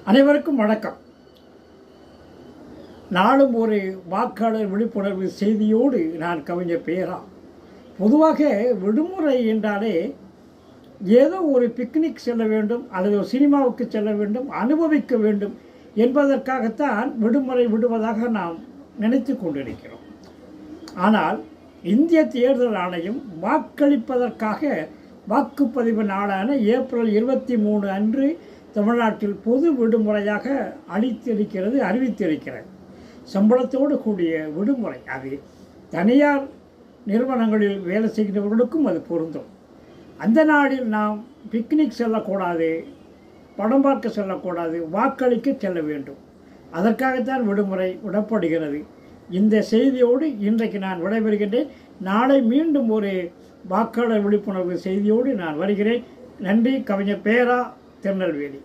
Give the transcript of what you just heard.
அனைவருக்கும் வணக்கம். நாளும் ஒரு வாக்காளர் விழிப்புணர்வு செய்தியோடு நான் கவிஞர் பேரா. பொதுவாக விடுமுறை என்றாலே ஏதோ ஒரு பிக்னிக் செல்ல வேண்டும் அல்லது ஒரு சினிமாவுக்கு செல்ல வேண்டும், அனுபவிக்க வேண்டும் என்பதற்காகத்தான் விடுமுறை விடுவதாக நாம் நினைத்து கொண்டிருக்கிறோம். ஆனால் இந்திய தேர்தல் ஆணையம் வாக்களிப்பதற்காக வாக்குப்பதிவு நாளான ஏப்ரல் 23 அன்று தமிழ்நாட்டில் பொது விடுமுறையாக அறிவித்திருக்கிறது. சம்பளத்தோடு கூடிய விடுமுறை. அது தனியார் நிறுவனங்களில் வேலை செய்கிறவர்களுக்கும் அது பொருந்தும். அந்த நாளில் நாம் பிக்னிக் செல்லக்கூடாது, படம் பார்க்க செல்லக்கூடாது, வாக்களிக்க செல்ல வேண்டும். அதற்காகத்தான் விடுமுறை விடப்படுகிறது. இந்த செய்தியோடு இன்றைக்கு நான் விடைபெறுகின்றேன். நாளை மீண்டும் ஒரு வாக்காளர் விழிப்புணர்வு செய்தியோடு நான் வருகிறேன். நன்றி. கவிஞர் பேரா, திருநெல்வேலி.